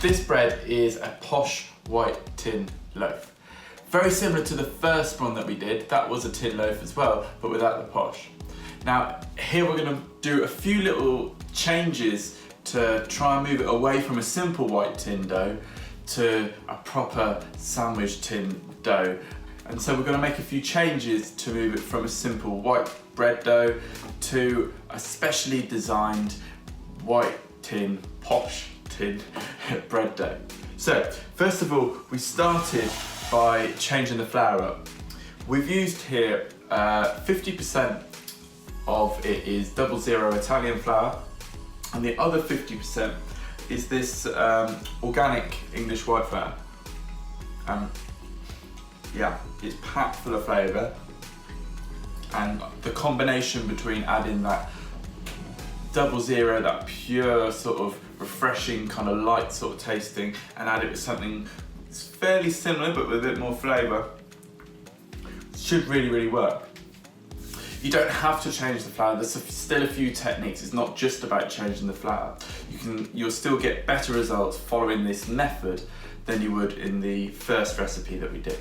This bread is a Posh white tin loaf. Very similar to the first one that we did. That was a tin loaf as well, but without the Posh. Now, here we're going to do a few little changes to try and move it away from a simple white tin dough to a proper sandwich tin dough. And so we're going to make a few changes to move it from a simple white bread dough to a specially designed white tin, Posh tin bread dough. So, first of all, we started by changing the flour up. We've used here 50% of it is 00 Italian flour, and the other 50% is this organic English white flour. Yeah, it's packed full of flavour, and the combination between adding that 00, that pure sort of refreshing kind of light sort of tasting, and add it with something that's fairly similar but with a bit more flavour, should really work. You don't have to change the flour. There's still a few techniques. It's not just about changing the flour. You'll still get better results following this method than you would in the first recipe that we did.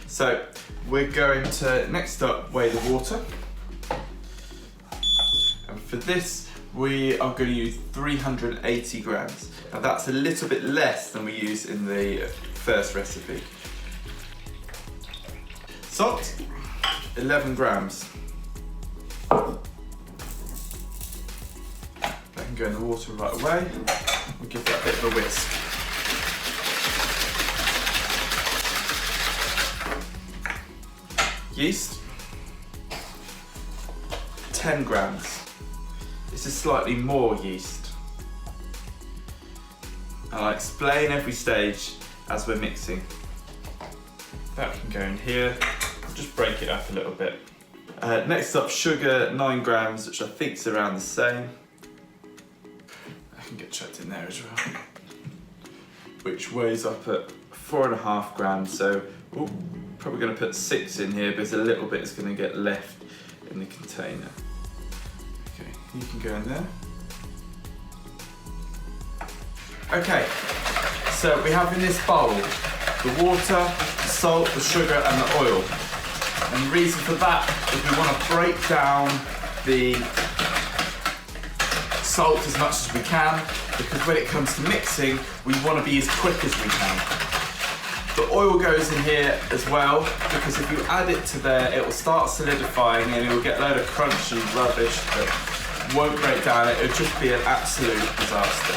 So we're going to next up weigh the water. And for this we are going to use 380 grams. Now that's a little bit less than we used in the first recipe. Salt, 11 grams. That can go in the water right away. We'll give that a bit of a whisk. Yeast, 10 grams. This is slightly more yeast. And I'll explain every stage as we're mixing. That can go in here. I'll just break it up a little bit. Next up, sugar, 9 grams, which I think is around the same. I can get chucked in there as well. Which weighs up at 4.5 grams, so probably going to put 6 in here because a little bit is going to get left in the container. Okay, you can go in there. Okay, so we have in this bowl the water, the salt, the sugar and the oil. And the reason for that is we want to break down the salt as much as we can, because when it comes to mixing, we want to be as quick as we can. The oil goes in here as well, because if you add it to there, it will start solidifying and it will get a load of crunchy rubbish that won't break down. It will just be an absolute disaster.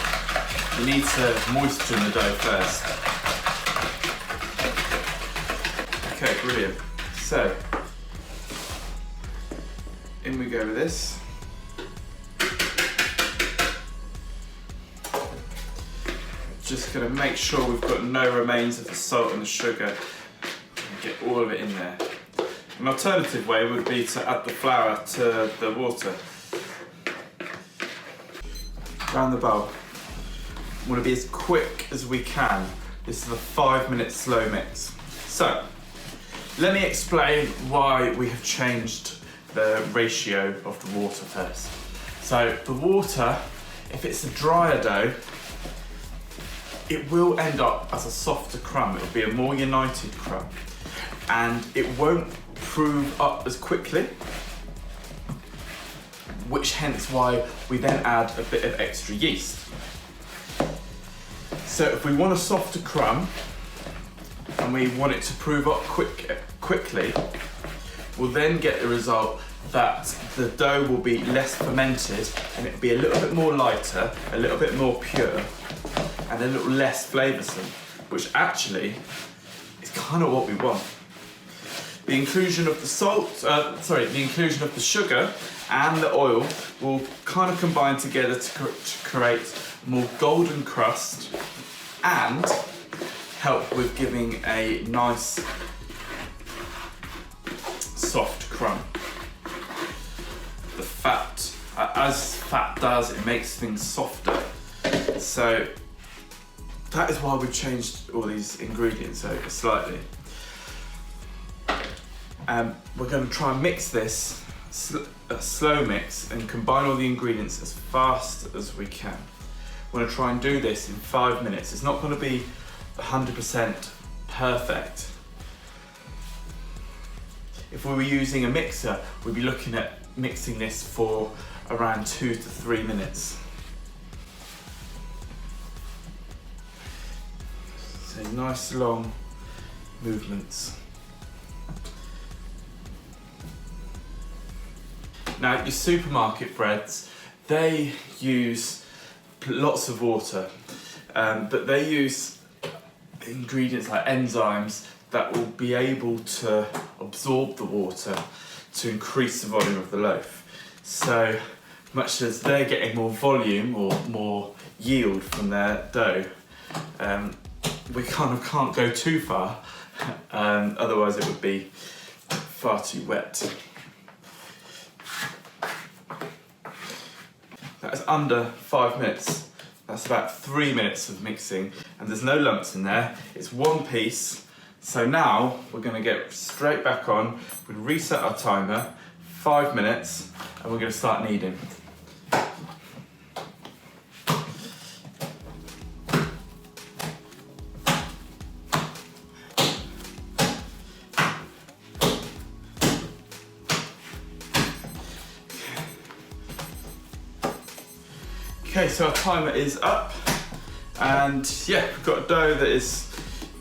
You need to moisten the dough first. Okay, brilliant. So, in we go with this. Just going to make sure we've got no remains of the salt and the sugar and get all of it in there. An alternative way would be to add the flour to the water. Around the bowl. We want to be as quick as we can. This is a 5-minute slow mix. So, let me explain why we have changed the ratio of the water first. So the water, if it's a drier dough, it will end up as a softer crumb. It'll be a more united crumb, and it won't prove up as quickly, which hence why we then add a bit of extra yeast. So if we want a softer crumb and we want it to prove up quickly, we'll then get the result that the dough will be less fermented and it'll be a little bit more lighter, a little bit more pure, and a little less flavoursome, which actually is kind of what we want. The inclusion of the inclusion of the sugar and the oil will kind of combine together to create a more golden crust and help with giving a nice soft crumb. The fat, as fat does, it makes things softer. So that is why we've changed all these ingredients over slightly. We're going to try and mix this, a slow mix, and combine all the ingredients as fast as we can. want to try and do this in 5 minutes. It's not going to be 100% perfect. If we were using a mixer, we'd be looking at mixing this for around 2 to 3 minutes. So nice long movements. Now your supermarket breads, they use lots of water, but they use ingredients like enzymes that will be able to absorb the water to increase the volume of the loaf. So much as they're getting more volume or more yield from their dough, we kind of can't go too far, otherwise it would be far too wet. That's under 5 minutes. That's about 3 minutes of mixing, and there's no lumps in there. It's one piece. So now we're going to get straight back on. We'll reset our timer, 5 minutes, and we're going to start kneading. Okay, so our timer is up, and yeah, we've got a dough that is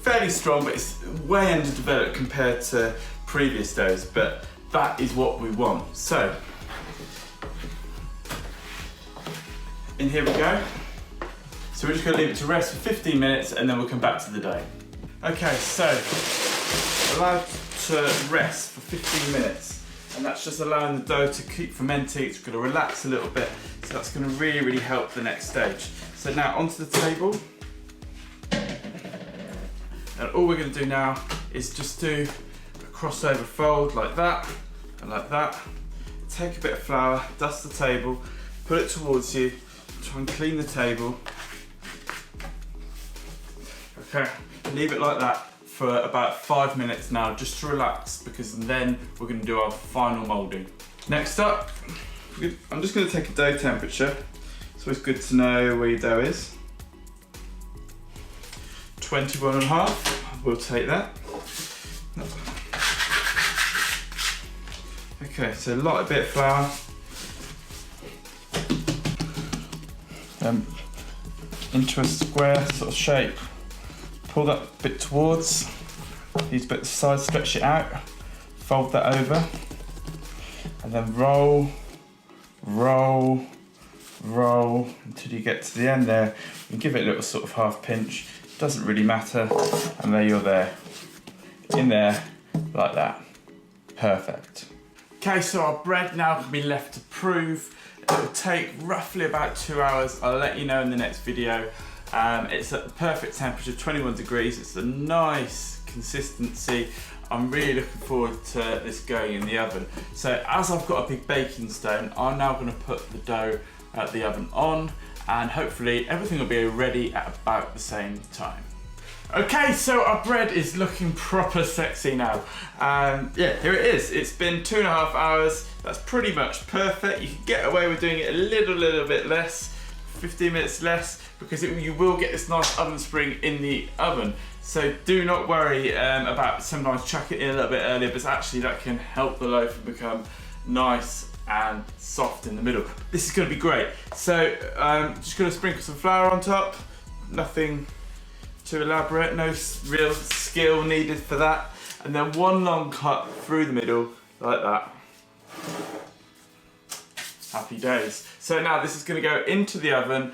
fairly strong, but it's way underdeveloped compared to previous doughs, but that is what we want. So, in here we go. So we're just going to leave it to rest for 15 minutes and then we'll come back to the dough. Okay, so allowed to rest for 15 minutes, and that's just allowing the dough to keep fermenting. It's going to relax a little bit, so that's going to really help the next stage. So now onto the table. And all we're going to do now is just do a crossover fold like that and like that. Take a bit of flour, dust the table, put it towards you, try and clean the table. Okay, leave it like that for about 5 minutes now, just to relax, because then we're going to do our final moulding. Next up, I'm just going to take a dough temperature. It's always good to know where your dough is. 21.5, we'll take that. Okay, so light a bit of flour. Into a square sort of shape. Pull that bit towards, use a bit of the side, stretch it out, fold that over, and then roll, roll, roll until you get to the end there. And give it a little sort of half pinch. Doesn't really matter, and there you're there, in there, like that. Perfect. Okay, so our bread now can be left to prove. It will take roughly about 2 hours. I'll let you know in the next video. It's at the perfect temperature, 21 degrees. It's a nice consistency. I'm really looking forward to this going in the oven. So as I've got a big baking stone, I'm now going to put the dough at the oven on, and hopefully everything will be ready at about the same time. Okay, so our bread is looking proper sexy now. Yeah, here it is. It's been 2.5 hours. That's pretty much perfect. You can get away with doing it a little bit less, 15 minutes less, because you will get this nice oven spring in the oven. So do not worry about sometimes chucking it in a little bit earlier, but actually that can help the loaf become nice and soft in the middle. This is going to be great. So just going to sprinkle some flour on top. Nothing too elaborate, no real skill needed for that. And then one long cut through the middle like that. Happy days. So now this is going to go into the oven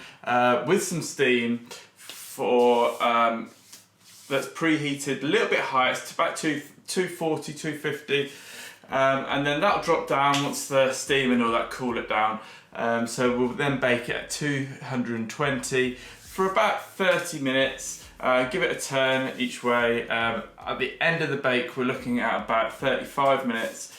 with some steam for that's preheated a little bit higher. It's about 240, 250. And then that'll drop down once the steam and all that cool it down. So we'll then bake it at 220 for about 30 minutes. Give it a turn each way. At the end of the bake, we're looking at about 35 minutes.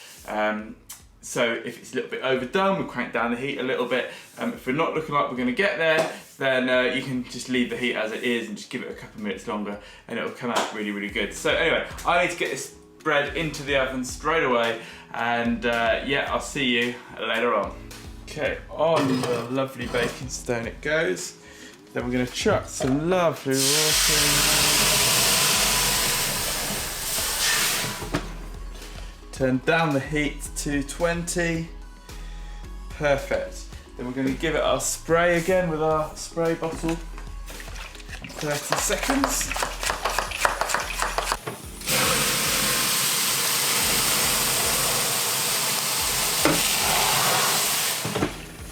So if it's a little bit overdone, we'll crank down the heat a little bit. If we're not looking like we're going to get there, then you can just leave the heat as it is and just give it a couple of minutes longer, and it'll come out really good. So anyway, I need to get this bread into the oven straight away, and yeah, I'll see you later on. Okay, on the lovely baking stone it goes. Then we're going to chuck some lovely water in. Turn down the heat to 20. Perfect. Then we're going to give it our spray again with our spray bottle. 30 seconds.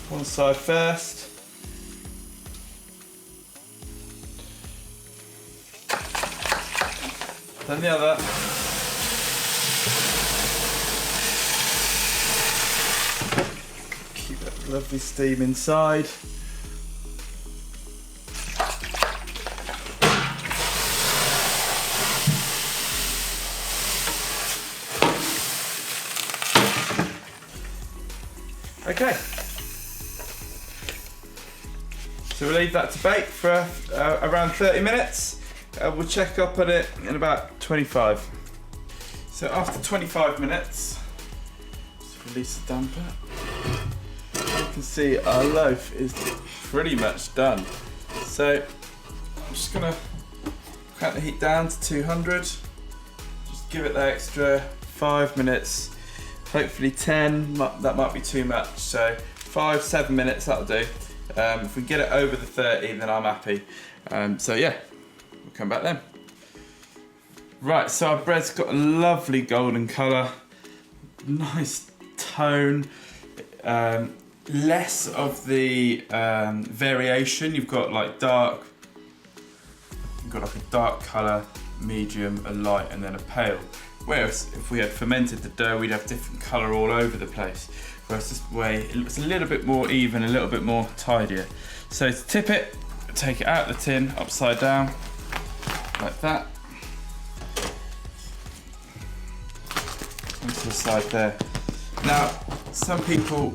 One side first. Then the other. Keep that lovely steam inside. Okay. So we'll leave that to bake for around 30 minutes. We'll check up on it in about 25. So after 25 minutes, just release the damper. You can see our loaf is pretty much done. So I'm just gonna crank the heat down to 200. Just give it that extra 5 minutes, hopefully 10, that might be too much. So 5-7 minutes, that'll do. If we get it over the 30, then I'm happy. So yeah, we'll come back then. Right, so our bread's got a lovely golden colour, nice tone, less of the variation. You've got like dark, you've got like a dark colour, medium, a light, and then a pale. Whereas if we had fermented the dough, we'd have different colour all over the place. Whereas this way, it looks a little bit more even, a little bit more tidier. So to tip it, take it out of the tin, upside down, like that. Onto the side there. Now, some people,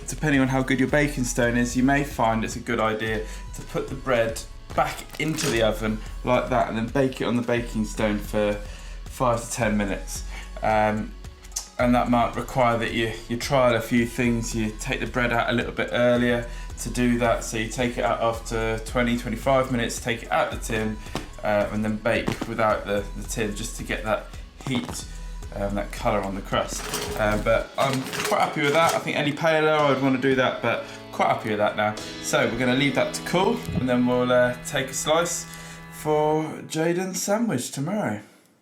depending on how good your baking stone is, you may find it's a good idea to put the bread back into the oven like that and then bake it on the baking stone for 5 to 10 minutes. And that might require that you trial a few things. You take the bread out a little bit earlier to do that. So you take it out after 20-25 minutes, take it out the tin, and then bake without the tin, just to get that heat, that colour on the crust. But I'm quite happy with that. I think any paler I'd want to do that, but quite happy with that now. So we're going to leave that to cool, and then we'll take a slice for Jaden's sandwich tomorrow.